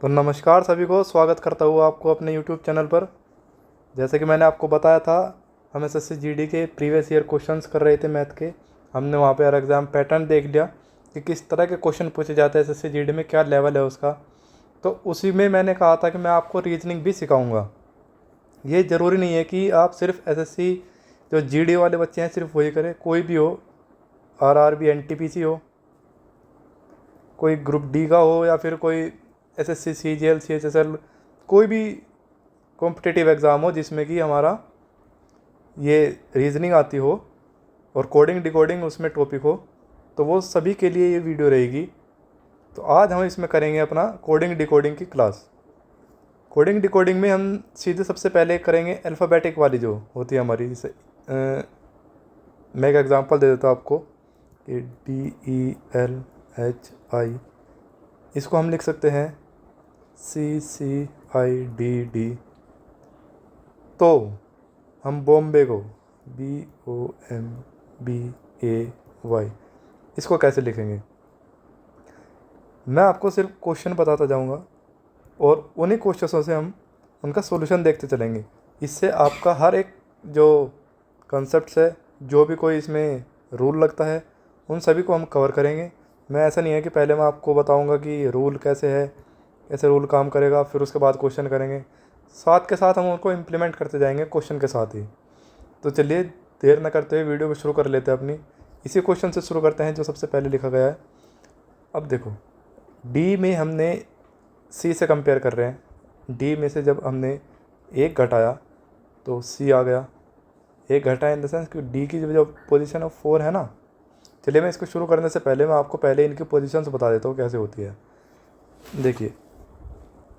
तो नमस्कार सभी को, स्वागत करता हूँ आपको अपने यूट्यूब चैनल पर। जैसे कि मैंने आपको बताया था, हम एसएससी जीडी के प्रीवियस ईयर क्वेश्चंस कर रहे थे मैथ के। हमने वहाँ पे हर एग्ज़ाम पैटर्न देख लिया कि किस तरह के क्वेश्चन पूछे जाते हैं एसएससी जीडी में, क्या लेवल है उसका। तो उसी में मैंने कहा था कि मैं आपको रीजनिंग भी सिखाऊँगा। ये ज़रूरी नहीं है कि आप सिर्फ एसएससी जो जीडी वाले बच्चे हैं सिर्फ वही करें, कोई भी हो, आरआरबी एनटीपीसी हो, कोई ग्रुप डी का हो, या फिर कोई एसएससी सीजीएल सीएचएसएल, कोई भी कॉम्पिटिटिव एग्ज़ाम हो जिसमें कि हमारा ये रीजनिंग आती हो और कोडिंग डिकोडिंग उसमें टॉपिक हो, तो वो सभी के लिए ये वीडियो रहेगी। तो आज हम इसमें करेंगे अपना कोडिंग डिकोडिंग की क्लास। कोडिंग डिकोडिंग में हम सीधे सबसे पहले करेंगे अल्फ़ाबेटिक वाली जो होती है हमारी। जैसे मैं एक एग्ज़ाम्पल दे देता हूँ आपको कि DELHI, इसको हम लिख सकते हैं CCIDD। तो हम बॉम्बे को BOMBAY, इसको कैसे लिखेंगे, मैं आपको सिर्फ क्वेश्चन बताता जाऊंगा और उन्हीं क्वेश्चनों से हम उनका सॉल्यूशन देखते चलेंगे। इससे आपका हर एक जो कॉन्सेप्ट्स है, जो भी कोई इसमें रूल लगता है, उन सभी को हम कवर करेंगे। मैं ऐसा नहीं है कि पहले मैं आपको बताऊंगा कि रूल कैसे है, कैसे रूल काम करेगा, फिर उसके बाद क्वेश्चन करेंगे। साथ के साथ हम उनको इम्प्लीमेंट करते जाएंगे क्वेश्चन के साथ ही। तो चलिए देर न करते हुए वीडियो को शुरू कर लेते हैं अपनी। इसी क्वेश्चन से शुरू करते हैं जो सबसे पहले लिखा गया है। अब देखो, डी में हमने सी से कंपेयर कर रहे हैं। डी में से जब हमने एक घटाया तो सी आ गया। एक घटाया इन द सेंस कि डी की जो पोजीशन ऑफ 4 है ना। चलिए मैं इसको शुरू करने से पहले मैं आपको पहले इनकी पोजीशंस बता देता हूँ कैसे होती है। देखिए,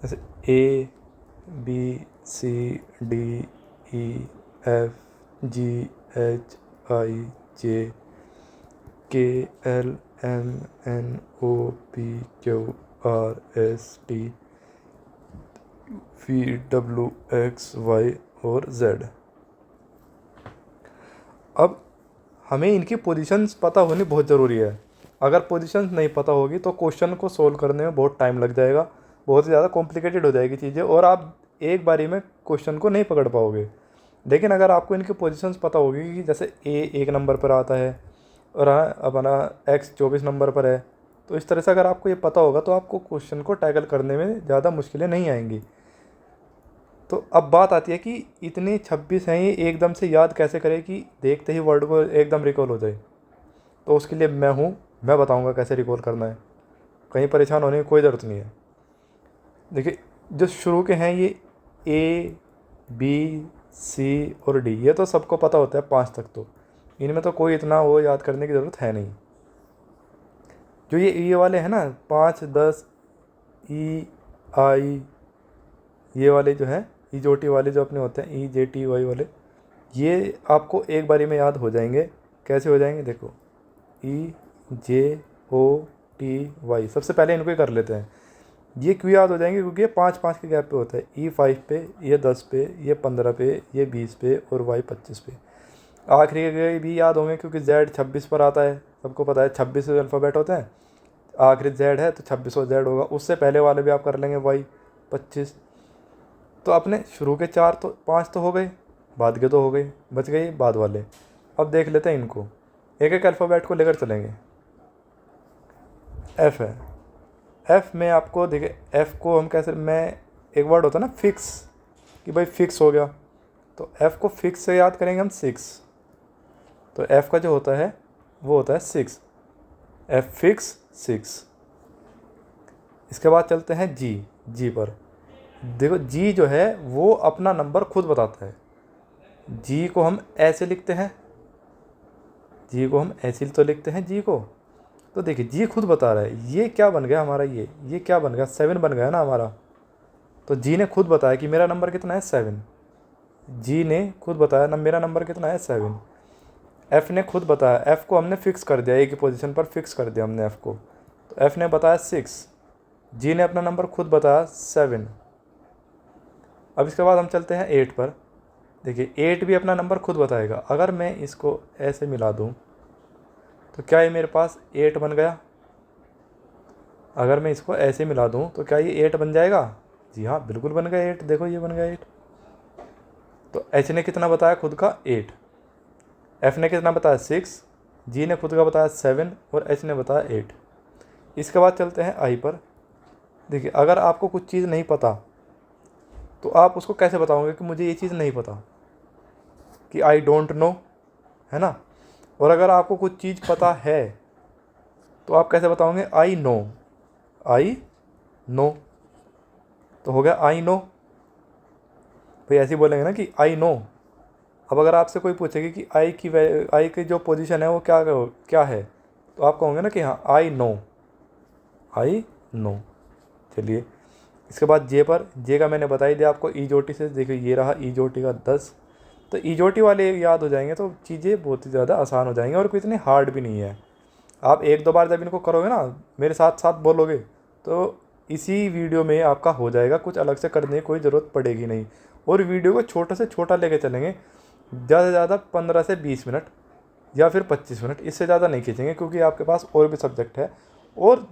जैसे ABCDEFGHIJKLMNOPQRSTVWXY और Z। अब हमें इनकी पोजीशंस पता होनी बहुत ज़रूरी है। अगर पोजीशंस नहीं पता होगी तो क्वेश्चन को सोल्व करने में बहुत टाइम लग जाएगा, बहुत ज़्यादा कॉम्प्लिकेटेड हो जाएगी चीज़ें, और आप एक बारी में क्वेश्चन को नहीं पकड़ पाओगे। लेकिन अगर आपको इनकी पोजीशंस पता होगी कि जैसे ए 1 नंबर पर आता है और अपना एक्स 24 नंबर पर है, तो इस तरह से अगर आपको ये पता होगा तो आपको क्वेश्चन को टैकल करने में ज़्यादा मुश्किलें नहीं आएंगी। तो अब बात आती है कि इतने 26 हैं, ये एकदम से याद कैसे करें कि देखते ही वर्ड को एकदम रिकॉल हो जाए। तो उसके लिए मैं हूँ, मैं बताऊँगा कैसे रिकॉल करना है। कहीं परेशान होने की कोई ज़रूरत नहीं है। देखिए, जो शुरू के हैं ये A B C और D, ये तो सबको पता होता है 5 तक, तो इनमें तो कोई इतना वो याद करने की ज़रूरत है नहीं। जो ये वाले हैं ना 5 10 EI, ये वाले जो हैं EJOT वाले जो अपने होते हैं EJTY वाले, ये आपको एक बारी में याद हो जाएंगे। कैसे हो जाएंगे देखो, EJOTY, सबसे पहले इनको ही कर लेते हैं। ये क्यों याद हो जाएंगे, क्योंकि ये 5-5 के गैप पे होता है। E5 पे, ये 10 पे, ये 15 पे, ये 20 पे और Y 25 पे। आखिरी के भी याद होंगे क्योंकि Z 26 पर आता है, सबको पता है 26 अल्फ़ाबेट होते हैं। आखिरी Z है तो 26 और Z होगा। उससे पहले वाले भी आप कर लेंगे Y 25। तो अपने शुरू के 5 तो हो गए, बाद के तो हो गए, बच गए बाद वाले। अब देख लेते हैं इनको, एक एक अल्फ़ाबेट को लेकर चलेंगे। F है, F में आपको देखिए, F को हम कैसे, मैं एक वर्ड होता है ना फिक्स, कि भाई फिक्स हो गया, तो F को फिक्स से याद करेंगे हम 6। तो F का जो होता है वो होता है 6, F फिक्स 6। इसके बाद चलते हैं G पर। देखो G जो है वो अपना नंबर खुद बताता है। G को हम ऐसे लिखते हैं, G को हम ऐसे तो लिखते हैं G को। तो देखिए G खुद बता रहा है, ये क्या बन गया हमारा, ये क्या बन गया, 7 बन गया ना हमारा। तो G ने खुद बताया कि मेरा नंबर कितना है 7। G ने खुद बताया ना मेरा नंबर कितना है 7। F ने खुद बताया, F को हमने फिक्स कर दिया, एक ही पोजीशन पर फिक्स कर दिया हमने F को। तो F ने बताया 6, G ने अपना नंबर खुद बताया 7। अब इसके बाद हम चलते हैं 8 पर। देखिए 8 भी अपना नंबर खुद बताएगा। अगर मैं इसको ऐसे मिला दूँ तो क्या ये मेरे पास 8 बन गया। अगर मैं इसको ऐसे मिला दूँ तो क्या ये 8 बन जाएगा? जी हाँ, बिल्कुल बन गया 8। देखो ये बन गया 8। तो एच ने कितना बताया खुद का? 8। एफ ने कितना बताया? 6। जी ने खुद का बताया 7 और एच ने बताया 8। इसके बाद चलते हैं आई पर। देखिए, अगर आपको कुछ चीज़ नहीं पता तो आप उसको कैसे बताओगे कि मुझे ये चीज़ नहीं पता, कि आई डोंट नो, है ना। और अगर आपको कुछ चीज़ पता है तो आप कैसे बताओगे? I know. आई नो, तो हो गया आई नो। भाई ऐसे ही बोलेंगे ना कि आई नो। अब अगर आपसे कोई पूछेगी कि आई की जो पोजीशन है वो क्या क्या है, तो आप कहोगे ना कि हाँ आई नो, आई नो। चलिए, इसके बाद जे पर। जे का मैंने बता ही दिया आपको, ई जोटी से। देखिए ये रहा ई जोटी का 10। तो ई जोटी वाले याद हो जाएंगे तो चीज़ें बहुत ही ज़्यादा आसान हो जाएंगी और कोई इतनी हार्ड भी नहीं है। आप एक दो बार जब इनको करोगे ना, मेरे साथ साथ बोलोगे, तो इसी वीडियो में आपका हो जाएगा। कुछ अलग से करने की कोई ज़रूरत पड़ेगी नहीं। और वीडियो को छोटे से छोटा लेके चलेंगे, ज़्यादा से ज़्यादा 15 से 20 मिनट या फिर 25 मिनट, इससे ज़्यादा नहीं खींचेंगे, क्योंकि आपके पास और भी सब्जेक्ट है। और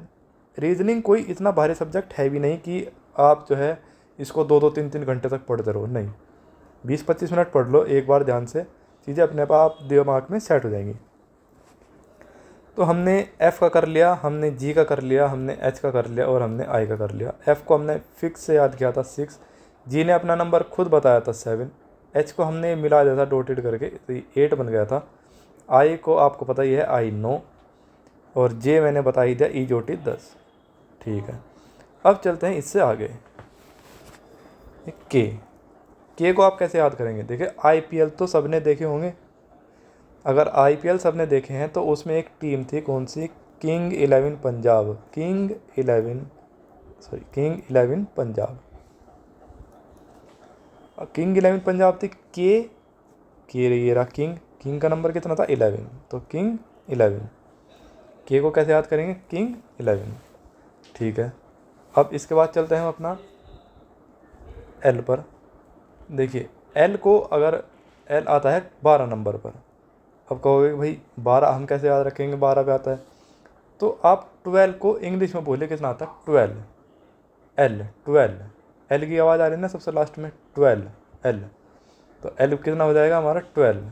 रीजनिंग कोई इतना भारी सब्जेक्ट है भी नहीं कि आप जो है इसको 2-2 3-3 घंटे तक पढ़ते रहो। नहीं, 20-25 मिनट पढ़ लो एक बार ध्यान से, चीज़ें अपने आप दिमाग में सेट हो जाएंगी। तो हमने एफ़ का कर लिया, हमने जी का कर लिया, हमने एच का कर लिया और हमने आई का कर लिया। एफ़ को हमने फिक्स से याद किया था 6, जी ने अपना नंबर खुद बताया था 7, एच को हमने मिला दिया था डॉटेड करके, तो ये 8 बन गया था। आई को आपको पता ही है, आई नो। और जे मैंने बता ही दिया, ई जोटी 10। ठीक है, अब चलते हैं इससे आगे। के को आप कैसे याद करेंगे? देखिए, आईपीएल तो सबने देखे होंगे। अगर आईपीएल सबने देखे हैं तो उसमें एक टीम थी, कौन सी? King 11 Punjab. King 11 Punjab. King 11 Punjab थी। के ये रहा किंग। किंग का नंबर कितना था? 11। तो किंग 11। के को कैसे याद करेंगे? किंग 11। ठीक है, अब इसके बाद चलते हैं हम अपना एल पर। देखिए, एल को अगर एल आता है 12 नंबर पर। अब कहोगे कि भाई 12 हम कैसे याद रखेंगे? 12 पे आता है तो आप 12 को इंग्लिश में बोले, कितना आता है? 12। एल 12, एल की आवाज़ आ रही है ना सबसे लास्ट में, 12 एल। तो एल कितना हो जाएगा हमारा? 12।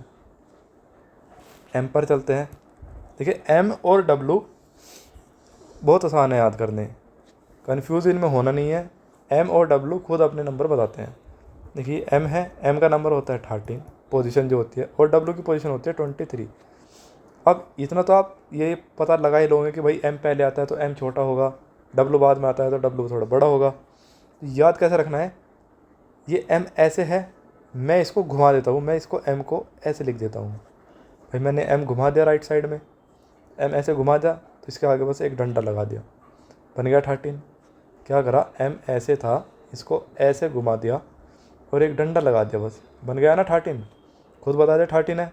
एम पर चलते हैं। देखिए, एम और डब्लू बहुत आसान है याद करने, कन्फ्यूज़ इनमें होना नहीं है। एम और डब्लू खुद अपने नंबर बताते हैं। देखिए, एम है, एम का नंबर होता है 13, पोजीशन जो होती है, और डब्लू की पोजीशन होती है 23। अब इतना तो आप ये पता लगा ही लोगे कि भाई एम पहले आता है तो एम छोटा होगा, डब्लू बाद में आता है तो डब्लू थोड़ा बड़ा होगा। याद कैसे रखना है? ये एम ऐसे है, मैं इसको घुमा देता हूँ, मैं इसको एम को ऐसे लिख देता हूँ। भाई मैंने एम घुमा दिया राइट साइड में, एम ऐसे घुमा दिया तो इसके आगे बस एक डंडा लगा दिया, बन गया 13। क्या करा? एम ऐसे था, इसको ऐसे घुमा दिया और एक डंडा लगा दिया, बस बन गया ना 13। खुद बता दे 13 है।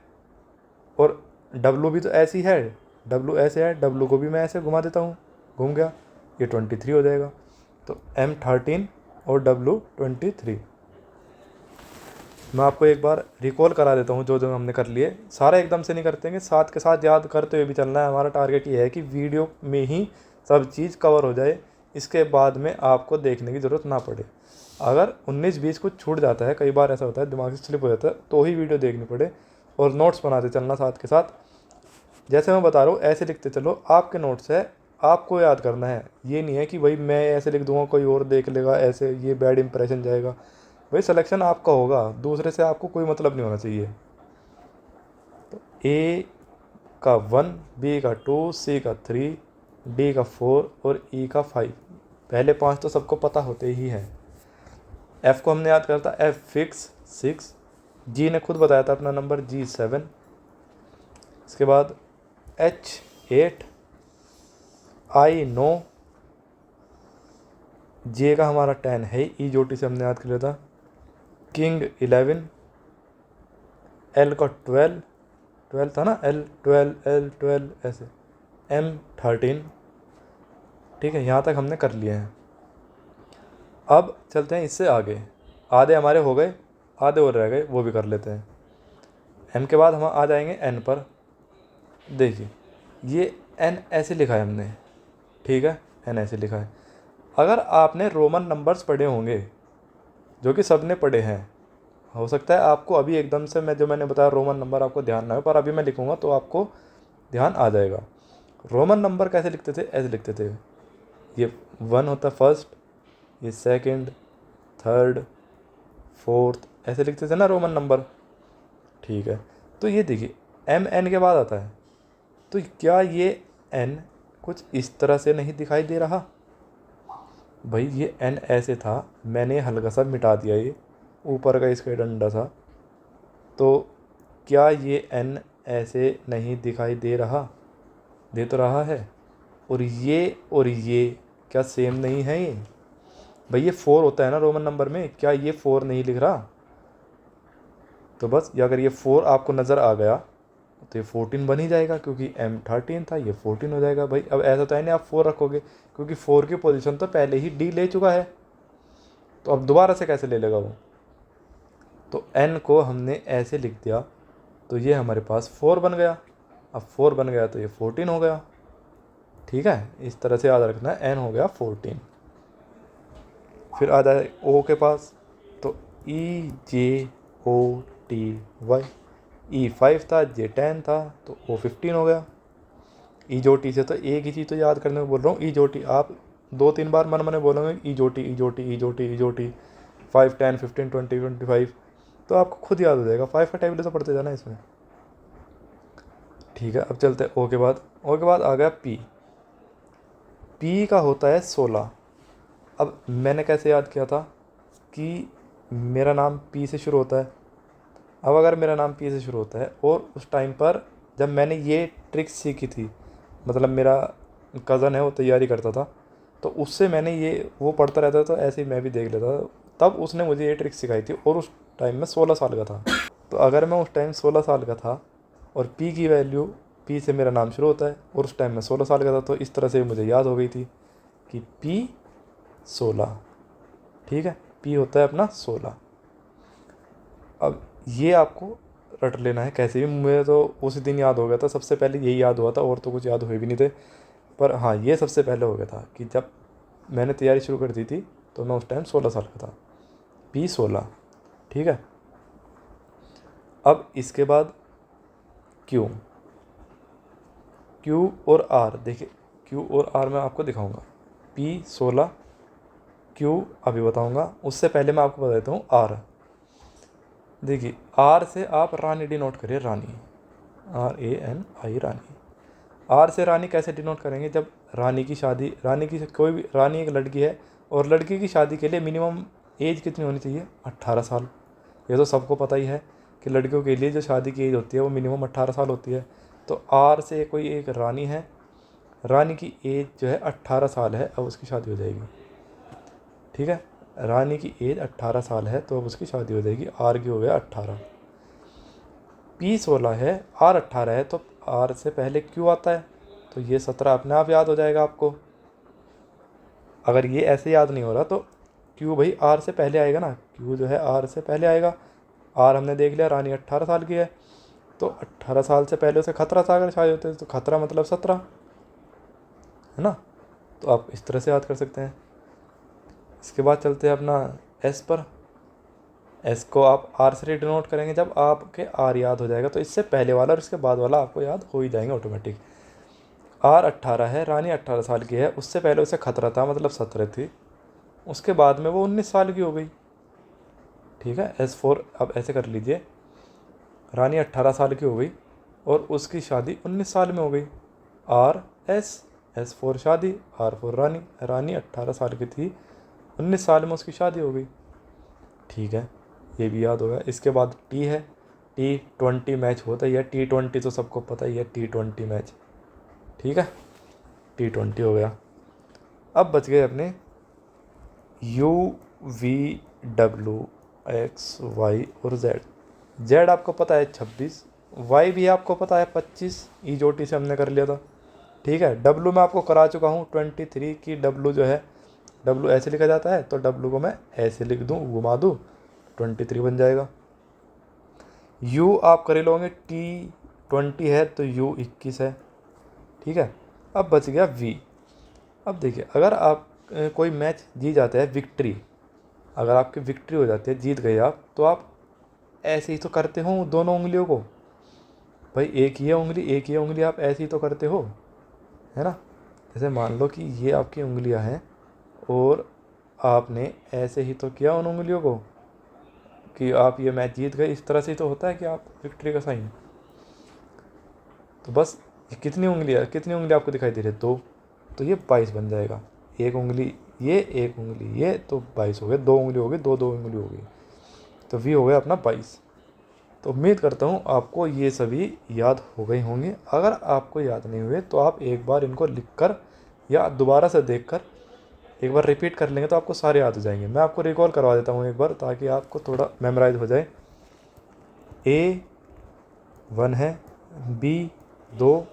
और डब्लू भी तो ऐसी है, डब्लू ऐसे है, डब्लू को भी मैं ऐसे घुमा देता हूँ, घूम गया, ये 23 हो जाएगा। तो एम 13 और डब्लू 23। मैं आपको एक बार रिकॉल करा देता हूँ जो जो हमने कर लिए। सारा एकदम से नहीं करतेंगे, साथ के साथ याद करते हुए भी चलना है। हमारा टारगेट ये है कि वीडियो में ही सब चीज़ कवर हो जाए, इसके बाद में आपको देखने की ज़रूरत ना पड़े। अगर 19-20 कुछ छूट जाता है, कई बार ऐसा होता है दिमाग से स्लिप हो जाता है, तो ही वीडियो देखनी पड़े। और नोट्स बनाते चलना साथ के साथ, जैसे मैं बता रहा हूँ ऐसे लिखते चलो। आपके नोट्स है, आपको याद करना है। ये नहीं है कि भाई मैं ऐसे लिख दूंगा कोई और देख लेगा ऐसे, ये बैड इंप्रेशन जाएगा। भाई सिलेक्शन आपका होगा, दूसरे से आपको कोई मतलब नहीं होना चाहिए। तो ए का 1, बी का 2, सी का 3, डी का 4 और ई का 5। पहले 5 तो सबको पता होते ही हैं। एफ़ को हमने याद करता, एफ फिक्स 6। जी ने खुद बताया था अपना नंबर, जी 7। इसके बाद एच 8, आई 9, जे का हमारा 10 है, ई जोटी से हमने याद कर लिया था। किंग 11, एल का 12 था ना, एल 12 ऐसे, एम 13। ठीक है, यहाँ तक हमने कर लिए हैं। अब चलते हैं इससे आगे। आधे हमारे हो गए, आधे और रह गए, वो भी कर लेते हैं। एम के बाद हम आ जाएंगे एन पर। देखिए, ये एन ऐसे लिखा है हमने, ठीक है, एन ऐसे लिखा है। अगर आपने रोमन नंबर्स पढ़े होंगे, जो कि सब ने पढ़े हैं, हो सकता है आपको अभी एकदम से मैंने बताया रोमन नंबर आपको ध्यान ना हो, पर अभी मैं लिखूँगा तो आपको ध्यान आ जाएगा। रोमन नंबर कैसे लिखते थे? ऐसे लिखते थे। ये 1 होता है फर्स्ट, ये सेकंड, थर्ड, फोर्थ, ऐसे लिखते थे ना रोमन नंबर। ठीक है, तो ये देखिए एम एन के बाद आता है, तो क्या ये एन कुछ इस तरह से नहीं दिखाई दे रहा? भाई ये एन ऐसे था, मैंने हल्का सा मिटा दिया, ये ऊपर का इसका डंडा था, तो क्या ये एन ऐसे नहीं दिखाई दे रहा? दे तो रहा है। और ये क्या सेम नहीं है? ये भाई ये 4 होता है ना रोमन नंबर में, क्या ये 4 नहीं लिख रहा? तो बस अगर ये 4 आपको नज़र आ गया तो ये 14 बन ही जाएगा, क्योंकि एम 13 था, ये 14 हो जाएगा। भाई अब ऐसा तो है नहीं आप 4 रखोगे, क्योंकि 4 की पोजीशन तो पहले ही डी ले चुका है, तो अब दोबारा से कैसे ले लेगा वो? तो एन को हमने ऐसे लिख दिया, तो ये हमारे पास 4 बन गया। अब 4 बन गया तो ये 14 हो गया। ठीक है, इस तरह से याद रखना है, एन हो गया 14। फिर आ जाए ओ के पास, तो ई जे ओ टी वाई, ई 5 था, जे 10 था, तो ओ 15 हो गया। ई जो टी से तो एक ही चीज़ तो याद करने को बोल रहा हूँ, ई जो टी आप 2-3 बार मन मन बोलोगे ई जो टी ई जो टी ई जो टी ई जो टी, 5 10 15 20 25, तो आपको खुद याद हो जाएगा। 5 का टेबल तो पढ़ते जाना इसमें। ठीक है, अब चलते हैं ओ के बाद। ओ के बाद आ गया पी। पी का होता है 16। अब मैंने कैसे याद किया था कि मेरा नाम पी से शुरू होता है। अब अगर मेरा नाम पी से शुरू होता है और उस टाइम पर जब मैंने ये ट्रिक सीखी थी, मतलब मेरा कज़न है वो तैयारी करता था, तो उससे मैंने ये वो पढ़ता रहता था, तो ऐसे ही मैं भी देख लेता था, तब उसने मुझे ये ट्रिक सिखाई थी, और उस टाइम में 16 साल का था। तो अगर मैं उस टाइम 16 साल का था और पी की वैल्यू, पी से मेरा नाम शुरू होता है और उस टाइम में 16 साल का था, तो इस तरह से मुझे याद हो गई थी कि पी 16। ठीक है, पी होता है अपना 16। अब ये आपको रट लेना है कैसे भी। मुझे तो उसी दिन याद हो गया था, सबसे पहले यही याद हुआ था, और तो कुछ याद हुए भी नहीं थे, पर हाँ ये सबसे पहले हो गया था कि जब मैंने तैयारी शुरू कर दी थी तो मैं उस टाइम 16 साल का था। पी 16। ठीक है, अब इसके बाद क्यू। क्यू और आर, देखिए क्यू और आर मैं आपको दिखाऊंगा। पी 16, क्यू अभी बताऊंगा, उससे पहले मैं आपको बता देता हूँ आर। देखिए आर से आप रानी डिनोट करिए, रानी, RANI, रानी। आर से रानी कैसे डिनोट करेंगे? जब रानी की शादी, रानी की कोई भी रानी एक लड़की है, और लड़की की शादी के लिए मिनिमम एज कितनी होनी चाहिए? 18 साल। ये तो सबको पता ही है कि लड़कियों के लिए जो शादी की एज होती है वो मिनिमम 18 साल होती है। तो आर से कोई एक रानी है, रानी की एज जो है 18 साल है, अब उसकी शादी हो जाएगी। ठीक है, रानी की एज 18 साल है तो अब उसकी शादी हो जाएगी। आर की हो गया 18, पी 16 है, आर 18 है, तो आर से पहले क्यू आता है, तो ये 17 अपने आप याद हो जाएगा आपको। अगर ये ऐसे याद नहीं हो रहा तो क्यू भाई आर से पहले आएगा ना, क्यू जो है आर से पहले आएगा। आर हमने देख लिया, रानी 18 साल की है, तो 18 साल से पहले उसे खतरा था अगर शादी होते तो खतरा मतलब 17, है ना? तो आप इस तरह से याद कर सकते हैं। इसके बाद चलते हैं अपना एस पर। एस को आप आर से डिनोट करेंगे जब आपके आर याद हो जाएगा, तो इससे पहले वाला और इसके बाद वाला आपको याद हो ही जाएंगे ऑटोमेटिक। आर 18 है, रानी 18 साल की है, उससे पहले उसे खतरा था मतलब 17 थी, उसके बाद में वो 19 साल की हो गई। ठीक है, S4 अब ऐसे कर लीजिए, रानी 18 साल की हो गई और उसकी शादी 19 साल में हो गई। S4 शादी, R4 रानी, रानी 18 साल की थी, 19 साल में उसकी शादी हो गई। ठीक है, ये भी याद होगा। इसके बाद टी है, T20 मैच होता ही है, T20 तो सबको पता ही है, T20 मैच। ठीक है, T20 हो गया। अब बच गए अपने U V W X Y और Z। Z आपको पता है 26, Y भी आपको पता है 25, ई जो टी से हमने कर लिया था। ठीक है, W मैं आपको करा चुका हूँ 23 की। W जो है, W ऐसे लिखा जाता है, तो W को मैं ऐसे लिख दूँ, घुमा दूँ, 23 बन जाएगा। U आप कर लोगे, T20 है तो U 21 है। ठीक है, अब बच गया V। अब देखिए, अगर आप कोई मैच जीत जाता है, विक्ट्री, अगर आपकी विक्ट्री हो जाती है, जीत गए आप, तो आप ऐसे ही तो करते हो दोनों उंगलियों को। भाई एक ही है उंगली, एक ही है उंगली, आप ऐसे ही तो करते हो, है ना। जैसे मान लो कि ये आपकी उंगलियां हैं और आपने ऐसे ही तो किया उन उंगलियों को कि आप ये मैच जीत गए। इस तरह से ही तो होता है कि आप विक्ट्री का साइन। तो बस ये कितनी उंगली आपको दिखाई दे रही है? 2। तो ये 22 बन जाएगा। एक उंगली ये, एक उंगली ये, तो 22 हो गए। 2 उंगली हो गई, 2 उंगली हो गई, तो वी हो गया अपना 22। तो उम्मीद करता हूँ आपको ये सभी याद हो गए होंगे। अगर आपको याद नहीं हुए तो आप एक बार इनको लिख कर या दोबारा से देख कर एक बार रिपीट कर लेंगे तो आपको सारे याद हो जाएंगे। मैं आपको रिकॉल करवा देता हूँ एक बार, ताकि आपको थोड़ा मेमोराइज हो जाए। A1 है, B2,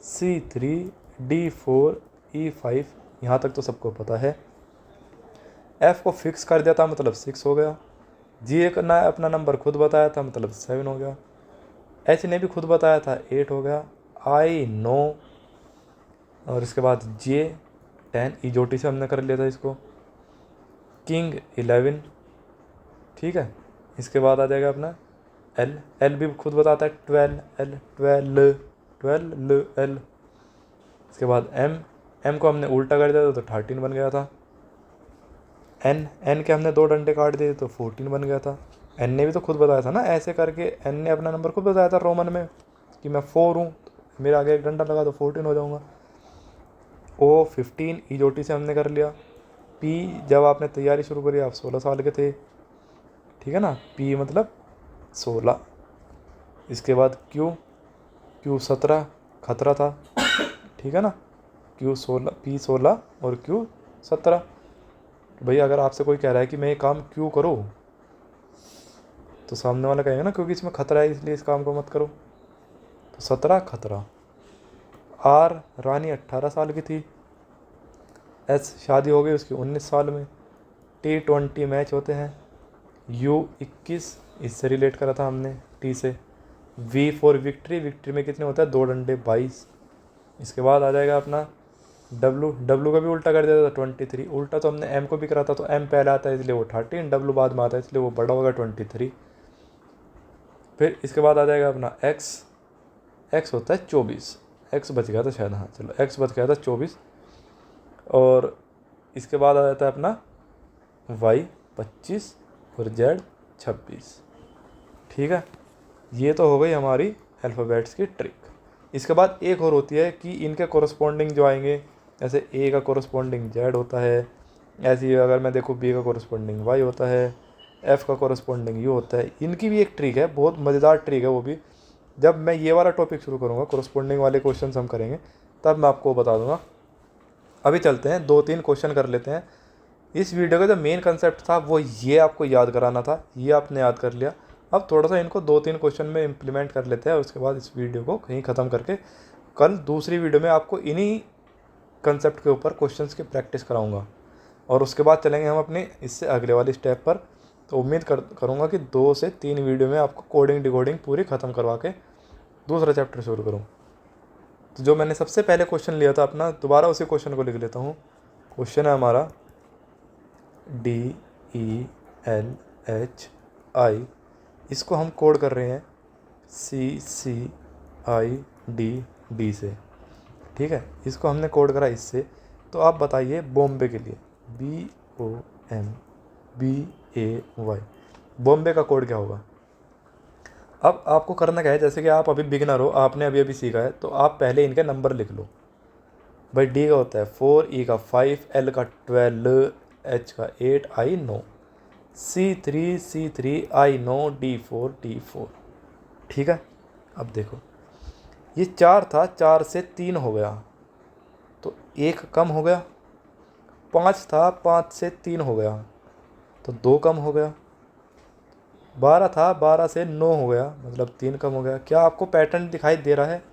C3, D4, E5, यहाँ तक तो सबको पता है। F को फिक्स कर दिया था मतलब 6 हो गया। G का ना अपना नंबर खुद बताया था मतलब 7 हो गया। H ने भी खुद बताया था 8 हो गया। I 9, और इसके बाद J 10, इजोटी से हमने कर लिया था इसको। किंग 11, ठीक है। इसके बाद आ जाएगा अपना L भी खुद बताता है 12L। इसके बाद M को हमने उल्टा कर दिया था तो 13 बन गया था। N के हमने 2 डंडे काट दिए तो 14 बन गया था। N ने भी तो खुद बताया था ना, ऐसे करके N ने अपना नंबर खुद बताया था रोमन में कि मैं 4 हूँ, मेरे आगे एक डंडा लगा तो 14 हो जाऊँगा। O 15, इजोटी से हमने कर लिया। P जब आपने तैयारी शुरू करी आप 16 साल के थे, ठीक है ना। P मतलब 16। इसके बाद Q 17 खतरा था, ठीक है ना। Q 16, P 16 और Q 17। भाई अगर आपसे कोई कह रहा है कि मैं ये काम क्यों करूँ, तो सामने वाला कहेगा ना क्योंकि इसमें खतरा है इसलिए इस काम को मत करो। तो 17 खतरा। R रानी 18 साल की थी। S शादी हो गई उसकी 19 साल में। T20 मैच होते हैं। U 21, इससे रिलेट करा था हमने T से। V फॉर विक्ट्री में कितने होता है? 2 डंडे 22। इसके बाद आ जाएगा अपना W का भी उल्टा कर देता था 23। उल्टा तो हमने M को भी करा था, तो M पहले आता है इसलिए वो 13, W बाद में आता है इसलिए वो बड़ा होगा 23। फिर इसके बाद आ जाएगा अपना X होता है 24। X बच गया था शायद, हाँ चलो X बच गया था 24। और इसके बाद आ जाता है अपना Y 25 और Z 26, ठीक है। ये तो हो गई हमारी अल्फ़ाबेट्स की ट्रिक। इसके बाद एक और होती है कि इनके कोरस्पॉन्डिंग जो आएंगे, जैसे A का कोरस्पॉन्डिंग Z होता है, ऐसे ही अगर मैं देखूँ B का कोरस्पॉन्डिंग Y होता है, F का कोरस्पॉन्डिंग U होता है। इनकी भी एक ट्रिक है, बहुत मज़ेदार ट्रिक है वो भी। जब मैं ये वाला टॉपिक शुरू करूँगा, कोरस्पॉन्डिंग वाले क्वेश्चन हम करेंगे, तब मैं आपको बता दूँगा। अभी चलते हैं 2-3 क्वेश्चन कर लेते हैं। इस वीडियो का जो मेन कंसेप्ट था वो ये आपको याद कराना था, ये आपने याद कर लिया। अब थोड़ा सा इनको 2-3 क्वेश्चन में इम्प्लीमेंट कर लेते हैं, उसके बाद इस वीडियो को कहीं ख़त्म करके कल दूसरी वीडियो में आपको इन्हीं कंसेप्ट के ऊपर क्वेश्चंस की प्रैक्टिस कराऊंगा, और उसके बाद चलेंगे हम अपने इससे अगले वाली स्टेप पर। तो उम्मीद करूँगा कि 2 से 3 वीडियो में आपको कोडिंग डिकोडिंग पूरी ख़त्म करवा के दूसरा चैप्टर शुरू करूँ। तो जो मैंने सबसे पहले क्वेश्चन लिया था अपना, दोबारा उसी क्वेश्चन को लिख लेता हूँ। क्वेश्चन है हमारा DELHI, इसको हम कोड कर रहे हैं CCIDD से, ठीक है। इसको हमने कोड करा इससे। तो आप बताइए बॉम्बे के लिए BOMBAY, बॉम्बे का कोड क्या होगा? अब आपको करना क्या है, जैसे कि आप अभी बिगिनर हो, आपने अभी सीखा है, तो आप पहले इनके नंबर लिख लो। भाई D का होता है 4, E का 5, L का 12, H का 8, I 9, C3 I 9, D4, ठीक है। अब देखो ये 4 था, 4 से 3 हो गया तो 1 कम हो गया। 5 था, 5 से 3 हो गया तो 2 कम हो गया। 12 था, 12 से 9 हो गया मतलब 3 कम हो गया। क्या आपको पैटर्न दिखाई दे रहा है?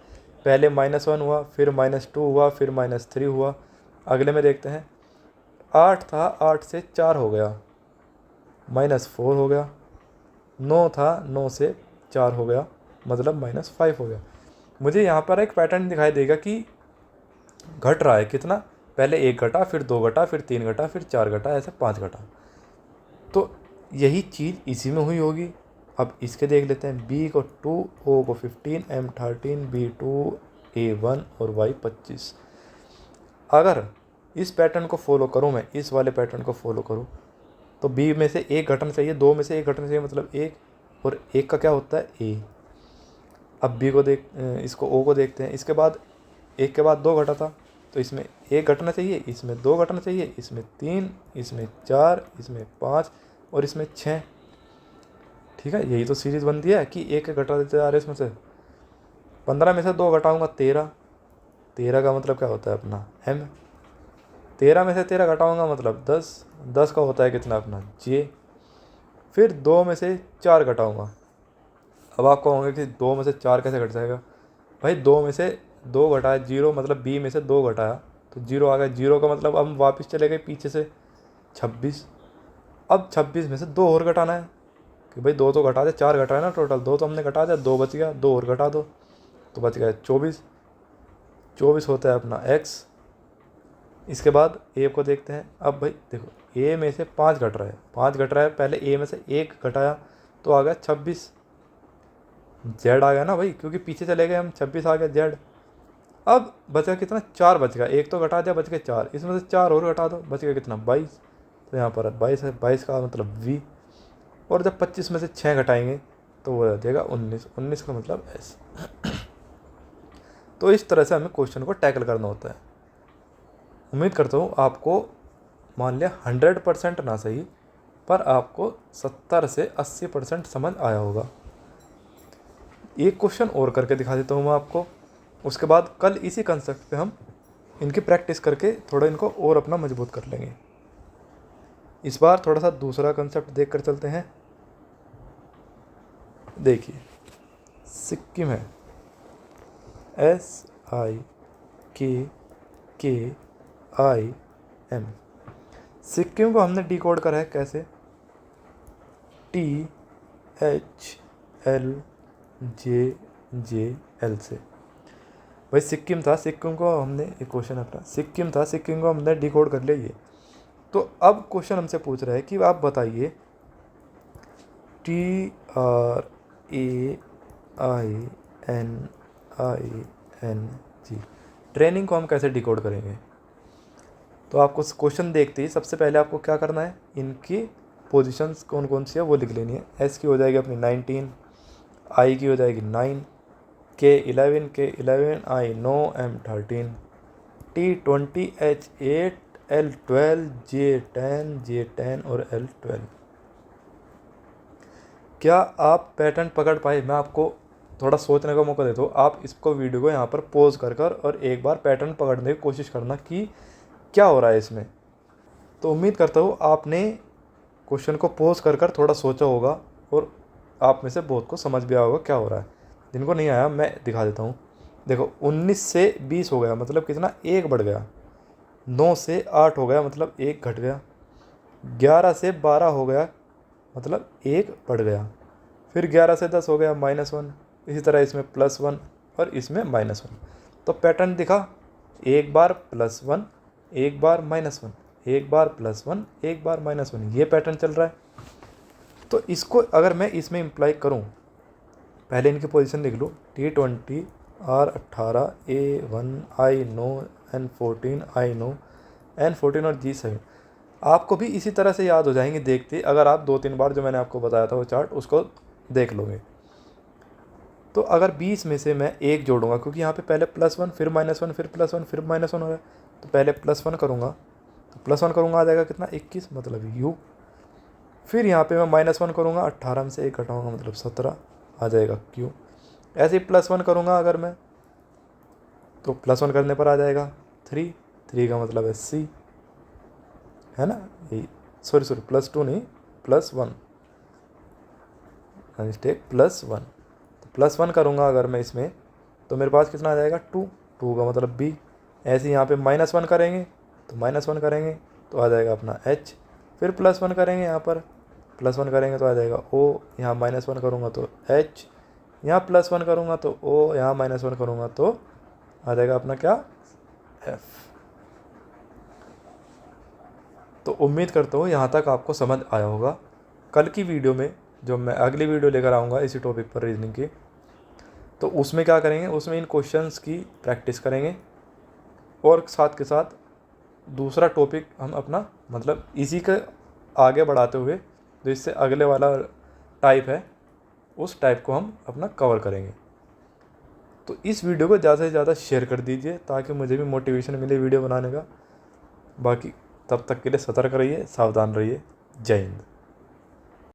पहले -1 हुआ, फिर -2 हुआ, फिर -3 हुआ। अगले में देखते हैं। 8 था, 8 से 4 हो गया, -4 हो गया। 9 था, 9 से 4 हो गया मतलब -5 हो गया। मुझे यहाँ पर एक पैटर्न दिखाई देगा कि घट रहा है कितना, पहले 1 घटा, फिर 2 घटा, फिर 3 घटा, फिर 4 घटा, ऐसे 5 घटा। तो यही चीज़ इसी में हुई होगी। अब इसके देख लेते हैं, B को 2, O को 15, M 13, B2, A1 और Y 25। अगर इस पैटर्न को फॉलो करूँ, मैं इस वाले पैटर्न को फॉलो करूँ, तो B में से 1 घटना चाहिए, 2 में से 1 घटना चाहिए, मतलब 1, और 1 का क्या होता है A। अब B को इसको O को देखते हैं। इसके बाद 1 के बाद 2 घटा था, तो इसमें 1 घटना चाहिए, इसमें 2 घटना चाहिए, इसमें 3, इसमें 4, इसमें 5 और इसमें 6। ठीक है, यही तो सीरीज़ बनती है कि 1 घटा देते जा रहे इसमें से। 15 में से 2 घटाऊंगा 13, 13 का मतलब क्या होता है अपना M। 13 में से 13 घटाऊंगा मतलब 10, 10 का होता है कितना अपना J। फिर 2 में से 4 घटाऊंगा। अब आप कहोगे कि 2 में से 4 कैसे घट जाएगा? भाई 2 में से 2 घटाया 0, मतलब B में से 2 घटाया तो 0 आ गया। 0 का मतलब हम वापस चले गए पीछे से 26। अब 26 में से 2 और घटाना है कि भाई 2 तो घटा दे, 4 घटाया ना टोटल, 2 तो हमने घटा दिया, 2 बच गया, 2 और घटा दो तो बच गया 24। 24 होता है अपना X। इसके बाद A को देखते हैं। अब भाई देखो, A में से 5 घट रहा है, 5 घट रहा है, पहले A में से 1 घटाया तो आ गया 26। Z आ गया ना भाई, क्योंकि पीछे चले गए हम, 26 आ गया Z। अब बचा कितना, 4 बच गया, 1 तो घटा दिया, बच गए 4, इसमें से 4 और घटा दो, बच गया कितना 22। तो यहाँ पर 22 है, 22 का मतलब V। और जब 25 में से 6 घटाएंगे तो वो आ जाएगा 19, 19 का मतलब S। तो इस तरह से हमें क्वेश्चन को टैकल करना होता है। उम्मीद करता हूँ आपको, मान लिया 100% ना सही, पर आपको 70 से 80% समझ आया होगा। एक क्वेश्चन और करके दिखा देता हूँ मैं आपको, उसके बाद कल इसी कंसेप्ट पे हम इनकी प्रैक्टिस करके थोड़ा इनको और अपना मजबूत कर लेंगे। इस बार थोड़ा सा दूसरा कंसेप्ट देख कर चलते हैं। देखिए, सिक्किम है, SIKKIM। सिक्किम को हमने डिकोड करा है कैसे, THLJJL से। भाई सिक्किम था, सिक्किम को हमने, एक क्वेश्चन अपना सिक्किम था, सिक्किम को हमने डिकोड कर लिया ये। तो अब क्वेश्चन हमसे पूछ रहा है कि आप बताइए TRAINING, ट्रेनिंग को हम कैसे डिकोड करेंगे। तो आपको क्वेश्चन देखते ही सबसे पहले आपको क्या करना है, इनकी पोजीशंस कौन कौन सी है वो लिख लेनी है। S की हो जाएगी अपनी 19, I की हो जाएगी 9, K 11, I 9, M 13, T 20, H 8, L 12, J 10 और L 12। क्या आप पैटर्न पकड़ पाए? मैं आपको थोड़ा सोचने का मौका देता हूँ। आप इसको वीडियो को यहाँ पर पॉज कर और एक बार पैटर्न पकड़ने की कोशिश करना कि क्या हो रहा है इसमें। तो उम्मीद करता हूँ आपने क्वेश्चन को पॉज कर थोड़ा सोचा होगा और आप में से बहुत को समझ भी आया होगा क्या हो रहा है। जिनको नहीं आया मैं दिखा देता हूँ। देखो, 19 से 20 हो गया, मतलब कितना, 1 बढ़ गया। 9 से 8 हो गया, मतलब 1 घट गया। 11 से 12 हो गया, मतलब 1 बढ़ गया। फिर 11 से 10 हो गया, -1। इसी तरह इसमें +1 और इसमें -1। तो पैटर्न दिखा, एक बार +1, एक बार -1, एक बार +1, एक बार -1, ये पैटर्न चल रहा है। तो इसको अगर मैं इसमें इम्प्लाई करूँ, पहले इनकी पोजीशन लिख लो, T20, R18, A1, I 9, N14, I 9, N14 और G7। आपको भी इसी तरह से याद हो जाएंगे देखते, अगर आप 2-3 बार जो मैंने आपको बताया था वो चार्ट उसको देख लोगे। तो अगर 20 में से मैं 1 जोड़ूंगा, क्योंकि यहाँ पे पहले +1 फिर -1 फिर +1 फिर -1 हो रहा है, तो पहले +1 करूँगा, तो +1 करूँगा आ जाएगा कितना, 21, मतलब U। फिर यहाँ पे मैं -1 करूँगा, 18 में से 1 घटाऊँगा मतलब 17 आ जाएगा Q। ऐसे ही +1 करूँगा अगर मैं, तो +1 करने पर आ जाएगा 3, 3 का मतलब है C, है ना। यही, सॉरी +2 नहीं, +1, मिस्टेक, +1। तो +1 करूँगा अगर मैं इसमें, तो मेरे पास कितना आ जाएगा 2, 2 का मतलब B। ऐसे यहाँ पे -1 करेंगे, तो -1 करेंगे तो आ जाएगा अपना H। फिर +1 करेंगे, यहाँ पर +1 करेंगे तो आ जाएगा O। यहाँ -1 करूँगा तो H, यहाँ +1 करूँगा तो O, यहाँ -1 करूँगा तो आ जाएगा अपना क्या, F। तो उम्मीद करता हूँ यहाँ तक आपको समझ आया होगा। कल की वीडियो में जो मैं अगली वीडियो लेकर आऊँगा इसी टॉपिक पर रीजनिंग की, तो उसमें क्या करेंगे, उसमें इन क्वेश्चंस की प्रैक्टिस करेंगे और साथ के साथ दूसरा टॉपिक हम अपना मतलब इसी के आगे बढ़ाते हुए जो इससे अगले वाला टाइप है उस टाइप को हम अपना कवर करेंगे। तो इस वीडियो को ज़्यादा से ज़्यादा शेयर कर दीजिए ताकि मुझे भी मोटिवेशन मिले वीडियो बनाने का। बाकी तब तक के लिए सतर्क रहिए, सावधान रहिए। जय हिंद।